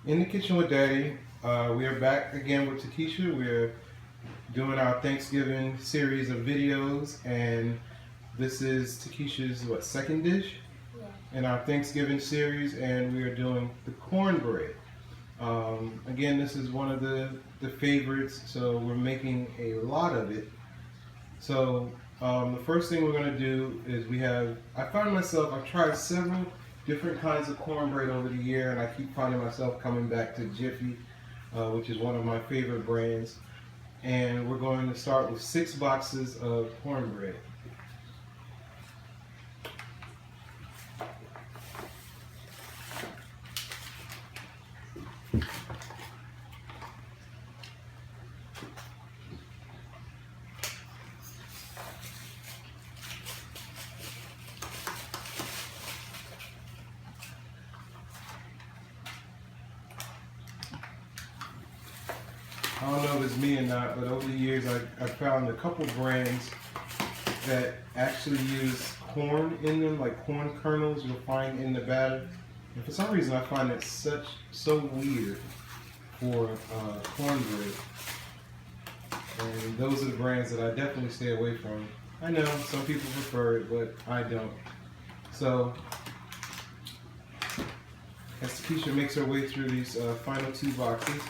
In the Kitchen with Daddy. We are back again with Takesha. We're doing our Thanksgiving series of videos, and this is Takesha's second dish in our Thanksgiving series, and we are doing the cornbread. Again, this is one of the favorites, so we're making a lot of it. So the first thing we're going to do is I've tried several different kinds of cornbread over the year, and I keep finding myself coming back to Jiffy, which is one of my favorite brands. And we're going to start with 6 boxes of cornbread. I don't know if it's me or not, but over the years I found a couple brands that actually use corn in them, like corn kernels you'll find in the batter. And for some reason I find it so weird for cornbread. And those are the brands that I definitely stay away from. I know some people prefer it, but I don't. So as Takesha makes her way through these final 2 boxes,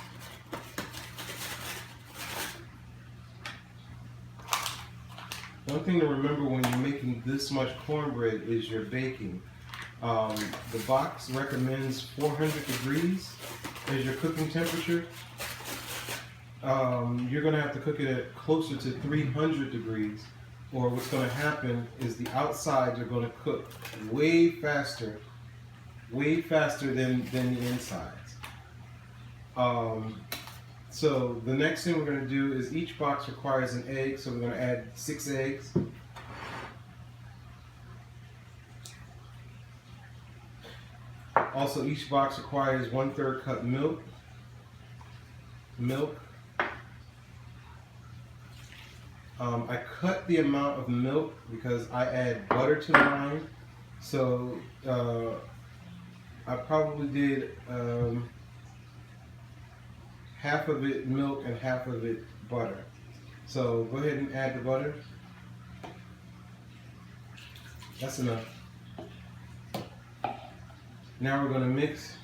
one thing to remember when you're making this much cornbread is your baking. The box recommends 400 degrees as your cooking temperature. You're going to have to cook it at closer to 300 degrees, or what's going to happen is the outsides are going to cook way faster than the insides. So the next thing we're going to do is each box requires an egg, so we're going to add 6 eggs. Also, each box requires 1/3 cup milk. I cut the amount of milk because I add butter to mine, so I probably did half of it milk and half of it butter. So go ahead and add the butter. That's enough. Now we're going to mix.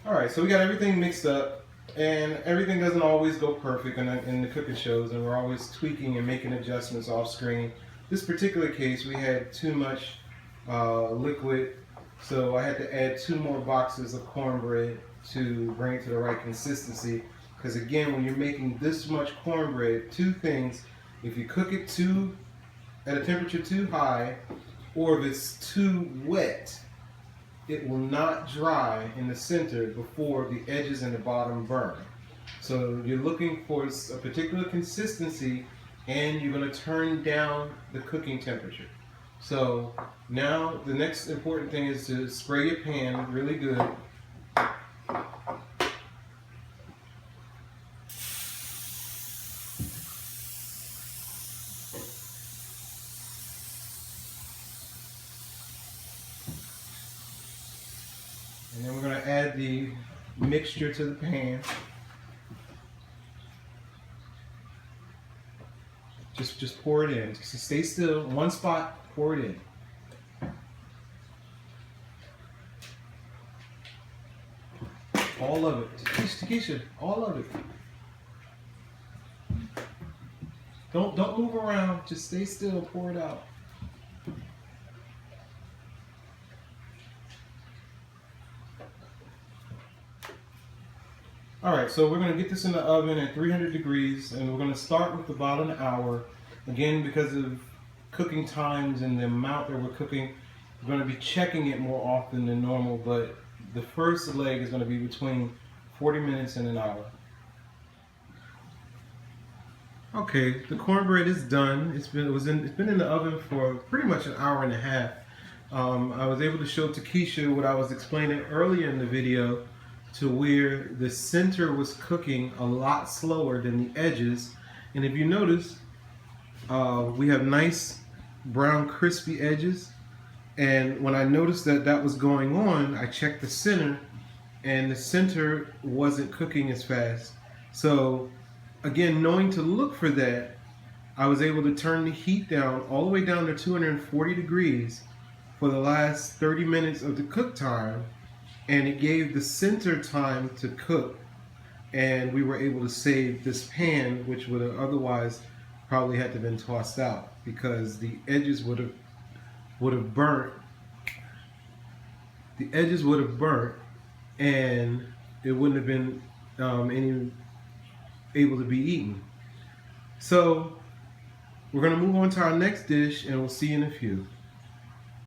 Alright, so we got everything mixed up, and everything doesn't always go perfect in the cooking shows, and we're always tweaking and making adjustments off screen. This particular case, we had too much liquid, so I had to add 2 more boxes of cornbread to bring it to the right consistency. Because again, when you're making this much cornbread, 2 things: if you cook it at a temperature too high, or if it's too wet, it will not dry in the center before the edges and the bottom burn. So you're looking for a particular consistency, and you're going to turn down the cooking temperature. So now the next important thing is to spray your pan really good. And then we're going to add the mixture to the pan. Just pour it in. Just stay still in one spot, pour it in. All of it. Takesha, all of it. Don't move around. Just stay still, pour it out. Alright, so we're going to get this in the oven at 300 degrees, and we're going to start with about an hour. Again, because of cooking times and the amount that we're cooking, we're going to be checking it more often than normal, but the first leg is going to be between 40 minutes and an hour. Okay, the cornbread is done. It's been in the oven for pretty much an hour and a half. I was able to show Takesha what I was explaining earlier in the video, to where the center was cooking a lot slower than the edges. And if you notice, we have nice brown crispy edges. And when I noticed that that was going on, I checked the center, and the center wasn't cooking as fast. So again, knowing to look for that, I was able to turn the heat down all the way down to 240 degrees for the last 30 minutes of the cook time, and it gave the center time to cook, and we were able to save this pan, which would have otherwise probably had to been tossed out because the edges would have burnt. The edges would have burnt, and it wouldn't have been any able to be eaten. So we're going to move on to our next dish, and we'll see you in a few.